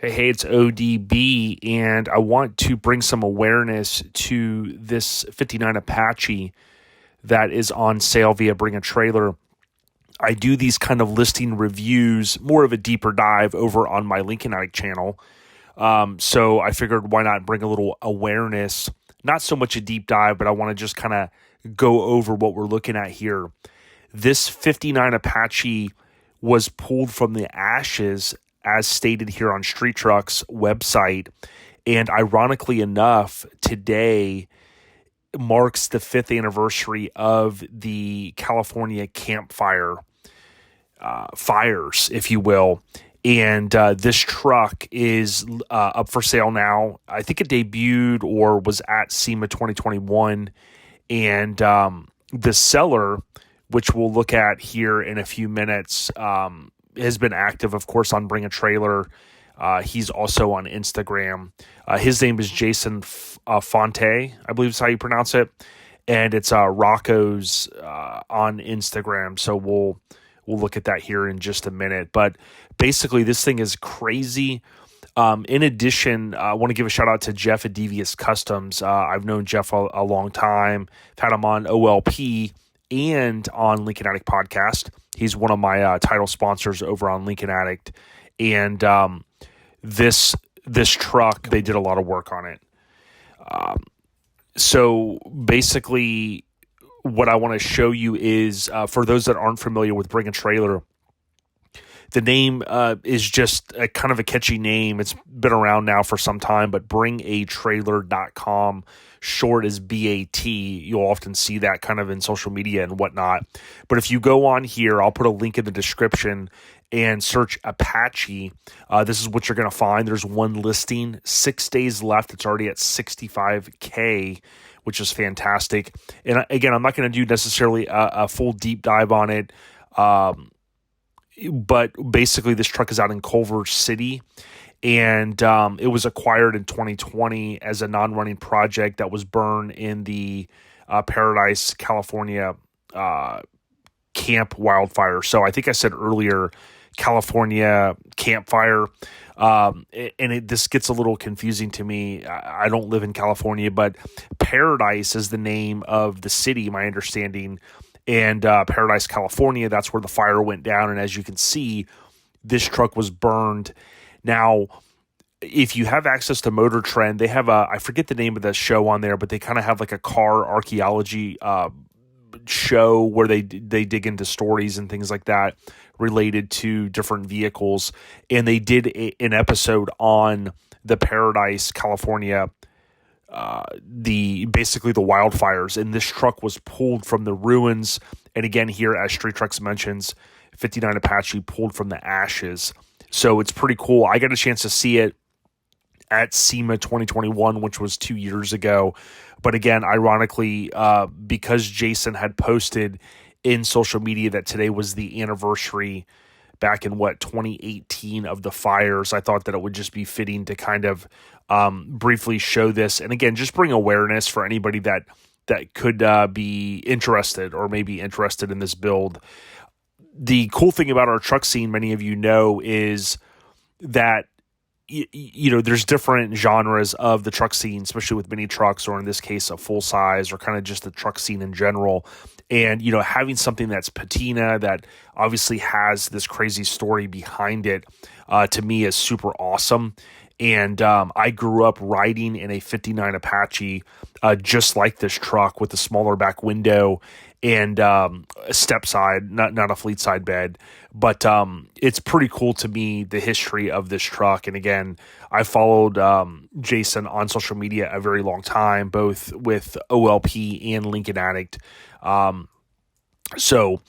Hey, it's ODB, and I want to bring some awareness to this 59 Apache that is on sale via Bring a Trailer. I do these kind of listing reviews, more of a deeper dive over on my Lincoln Addict channel. So I figured why not bring a little awareness, not so much a deep dive, but I want to just kind of go over what we're looking at here. This 59 Apache was pulled from the ashes as stated here on Street Truck's website. And ironically enough, today marks the 5th anniversary of the California campfire fires, if you will. And this truck is up for sale now. I think it debuted or was at SEMA 2021. And the seller, which we'll look at here in a few minutes, has been active, of course, on Bring a Trailer. He's also on Instagram. His name is Jason Fonte, I believe is how you pronounce it. And it's Rocco's on Instagram. So we'll look at that here in just a minute. But basically, this thing is crazy. In addition, I want to give a shout out to Jeff at Devious Customs. I've known Jeff a long time. I've had him on OLP and on Lincoln Addict podcast. He's one of my title sponsors over on Lincoln Addict. And this truck, they did a lot of work on it. So basically, what I want to show you is, for those that aren't familiar with Bring a Trailer, the name is just a kind of a catchy name. It's been around now for some time, but bringatrailer.com, short is BAT. You'll often see that kind of in social media and whatnot. But if you go on here, I'll put a link in the description and search Apache. This is what you're going to find. There's one listing, 6 days left. It's already at $65K, which is fantastic. And again, I'm not going to do necessarily a full deep dive on it. But basically, this truck is out in Culver City, and it was acquired in 2020 as a non-running project that was burned in the Paradise, California camp wildfire. So I think I said earlier, California campfire, and this gets a little confusing to me. I don't live in California, but Paradise is the name of the city, my understanding. And Paradise, California, that's where the fire went down. And as you can see, this truck was burned. Now, if you have access to Motor Trend, they have I forget the name of the show on there, but they kind of have like a car archaeology show where they dig into stories and things like that related to different vehicles. And they did an episode on the Paradise, California, basically the wildfires, and this truck was pulled from the ruins. And again, here, as Street Trucks mentions, 59 Apache pulled from the ashes. So it's pretty cool. I got a chance to see it at SEMA 2021, which was 2 years ago. But again, ironically, because Jason had posted in social media that today was the anniversary back in 2018 of the fires, I thought that it would just be fitting to kind of briefly show this. And again, just bring awareness for anybody that could be interested or maybe interested in this build. The cool thing about our truck scene, many of you know, is that there's different genres of the truck scene, especially with mini trucks, or in this case, a full size, or kind of just the truck scene in general. And, having something that's patina, that obviously has this crazy story behind it, to me is super awesome. And I grew up riding in a 59 Apache, just like this truck, with a smaller back window and a step side, not a fleet side bed. But it's pretty cool to me, the history of this truck. And again, I followed Jason on social media a very long time, both with OLP and Lincoln Addict. So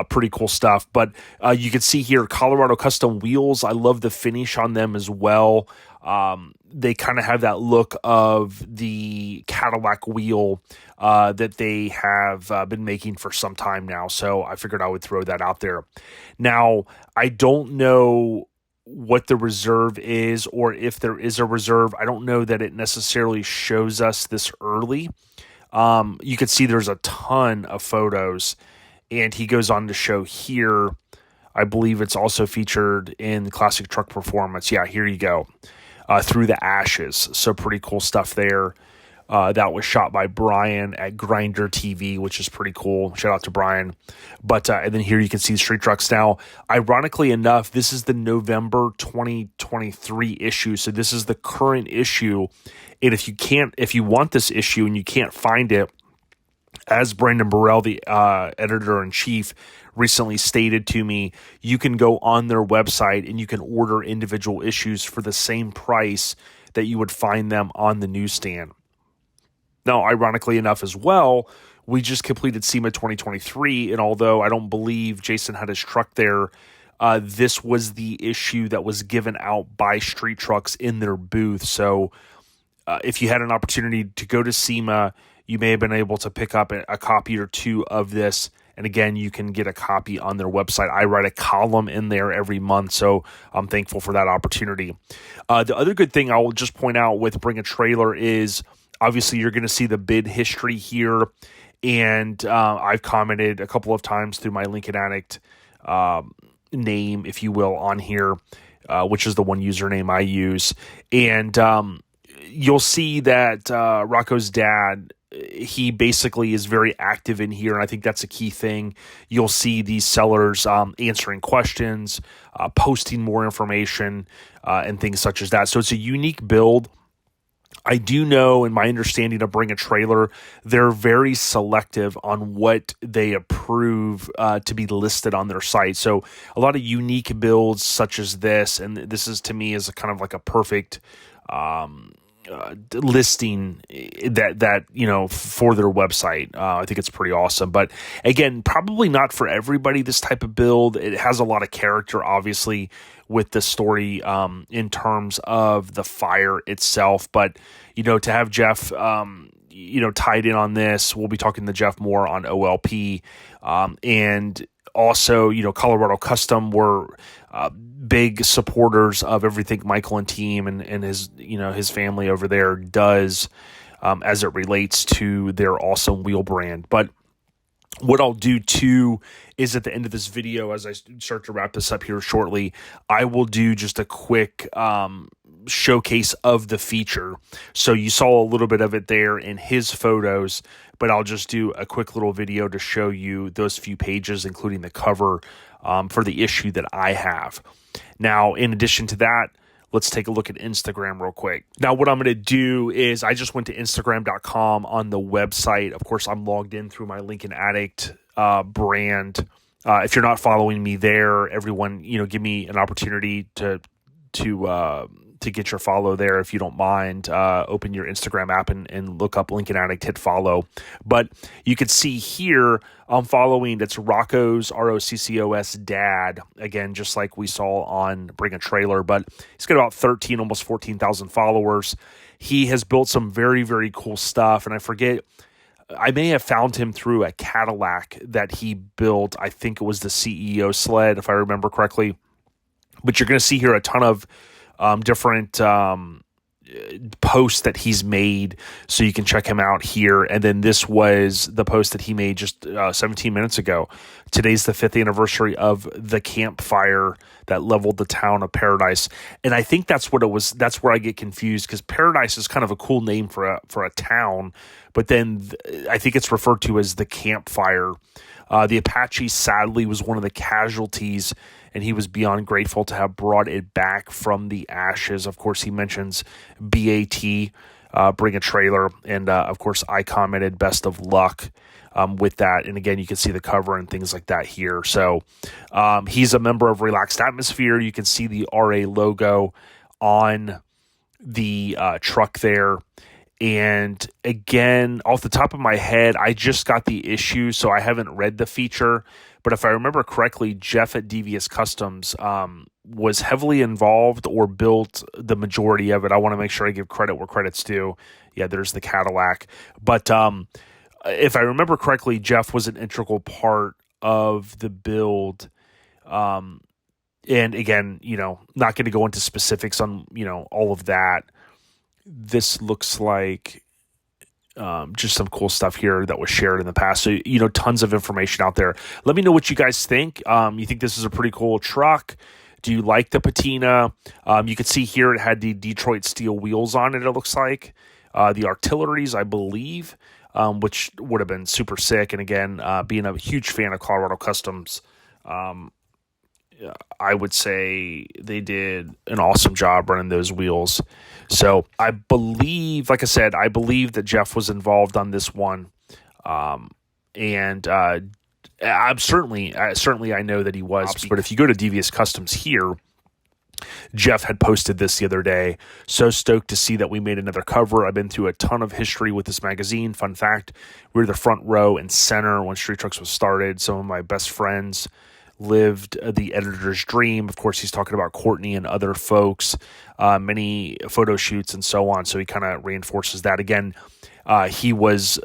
pretty cool stuff. But you can see here, Colorado Custom Wheels. I love the finish on them as well. They kind of have that look of the Cadillac wheel that they have been making for some time now. So I figured I would throw that out there. Now, I don't know what the reserve is, or if there is a reserve. I don't know that it necessarily shows us this early. You can see there's a ton of photos, and he goes on to show here, I believe it's also featured in Classic Truck Performance. Yeah, here you go. Through the Ashes. So pretty cool stuff there. That was shot by Brian at Grinder TV, which is pretty cool. Shout out to Brian. But and then here you can see Street Trucks. Now, ironically enough, this is the November 2023 issue. So this is the current issue. And if you want this issue and you can't find it, as Brandon Burrell, the editor-in-chief, recently stated to me, you can go on their website and you can order individual issues for the same price that you would find them on the newsstand. Now, ironically enough as well, we just completed SEMA 2023, and although I don't believe Jason had his truck there, this was the issue that was given out by Street Trucks in their booth. So if you had an opportunity to go to SEMA, you may have been able to pick up a copy or two of this. And again, you can get a copy on their website. I write a column in there every month, so I'm thankful for that opportunity. The other good thing I will just point out with Bring a Trailer is obviously you're going to see the bid history here. And I've commented a couple of times through my Lincoln Addict name, if you will, on here, which is the one username I use. And you'll see that Rocco's dad, he basically is very active in here, and I think that's a key thing. You'll see these sellers answering questions, posting more information, and things such as that. So it's a unique build. I do know, in my understanding of Bring a Trailer, they're very selective on what they approve to be listed on their site. So a lot of unique builds such as this, and this is to me is a kind of like a perfect listing that for their website. I think it's pretty awesome. But again, probably not for everybody, this type of build. It has a lot of character, obviously, with the story in terms of the fire itself. But, to have Jeff, tied in on this, we'll be talking to Jeff more on OLP. And also, Colorado Custom were big supporters of everything Michael and team and his, his family over there does as it relates to their awesome wheel brand. But what I'll do too is at the end of this video, as I start to wrap this up here shortly, I will do just a quick showcase of the feature. So you saw a little bit of it there in his photos, but I'll just do a quick little video to show you those few pages, including the cover for the issue that I have. Now, in addition to that, let's take a look at Instagram real quick. Now, what I'm going to do is I just went to Instagram.com on the website. Of course, I'm logged in through my Lincoln Addict brand. If you're not following me there, everyone, give me an opportunity to get your follow there if you don't mind. Open your Instagram app and look up Lincoln Addict, hit follow. But you can see here I'm following, that's Rocco's, ROCCOS dad, again, just like we saw on Bring a Trailer, but he's got about 13, almost 14,000 followers. He has built some very, very cool stuff, and I may have found him through a Cadillac that he built. I think it was the CEO sled, if I remember correctly. But you're going to see here a ton of different posts that he's made, so you can check him out here. And then this was the post that he made just 17 minutes ago. Today's the 5th anniversary of the campfire that leveled the town of Paradise. And I think that's what it was. That's where I get confused, because Paradise is kind of a cool name for a town, but then I think it's referred to as the campfire. The Apache sadly was one of the casualties, and he was beyond grateful to have brought it back from the ashes. Of course, he mentions BaT, Bring a Trailer, and of course, I commented best of luck with that. And again, you can see the cover and things like that here. So he's a member of Relaxed Atmosphere. You can see the RA logo on the truck there. And again, off the top of my head, I just got the issue, so I haven't read the feature. But if I remember correctly, Jeff at Devious Customs was heavily involved or built the majority of it. I want to make sure I give credit where credit's due. Yeah, there's the Cadillac. But if I remember correctly, Jeff was an integral part of the build. And again, not going to go into specifics on, all of that. This looks like just some cool stuff here that was shared in the past. So, you know, tons of information out there. Let me know what you guys think. You think this is a pretty cool truck? Do you like the patina? You can see here it had the Detroit steel wheels on it, it looks like. The artilleries, I believe, which would have been super sick. And again, being a huge fan of Colorado Customs, I would say they did an awesome job running those wheels. So I believe, like I said, I believe that Jeff was involved on this one. I'm certainly I know that he was. But if you go to Devious Customs here, Jeff had posted this the other day. So stoked to see that we made another cover. I've been through a ton of history with this magazine. Fun fact, we were the front row and center when Street Trucks was started. Some of my best friends lived the editor's dream. Of course, he's talking about Courtney and other folks, many photo shoots and so on. So he kind of reinforces that. Again, he was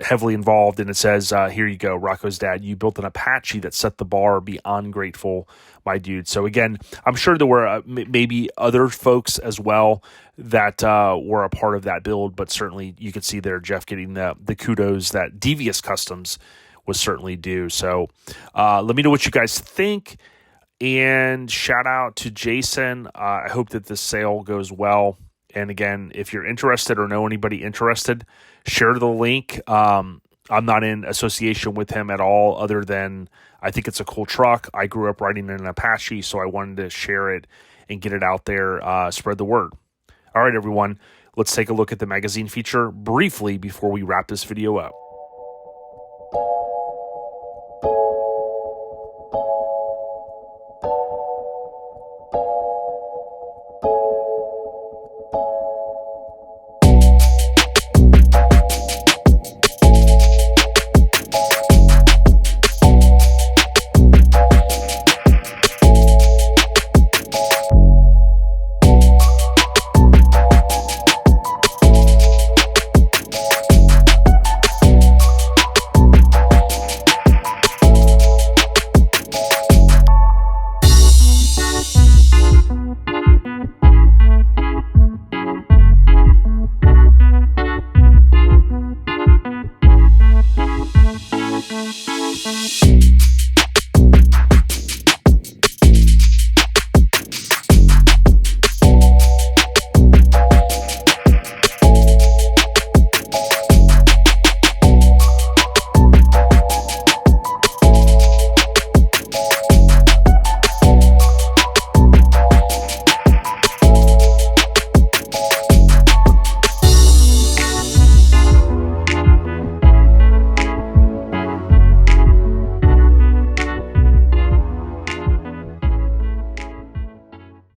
heavily involved, and it says, here you go, Rocco's dad, you built an Apache that set the bar beyond grateful, my dude. So again, I'm sure there were maybe other folks as well that were a part of that build, but certainly you could see there Jeff getting the kudos that Devious Customs was certainly due. So let me know what you guys think, and shout out to Jason. I hope that this sale goes well. And again, if you're interested or know anybody interested, share the link. I'm not in association with him at all, other than I think it's a cool truck. I grew up riding in an Apache, so I wanted to share it and get it out there, spread the word. All right, everyone, let's take a look at the magazine feature briefly before we wrap this video up.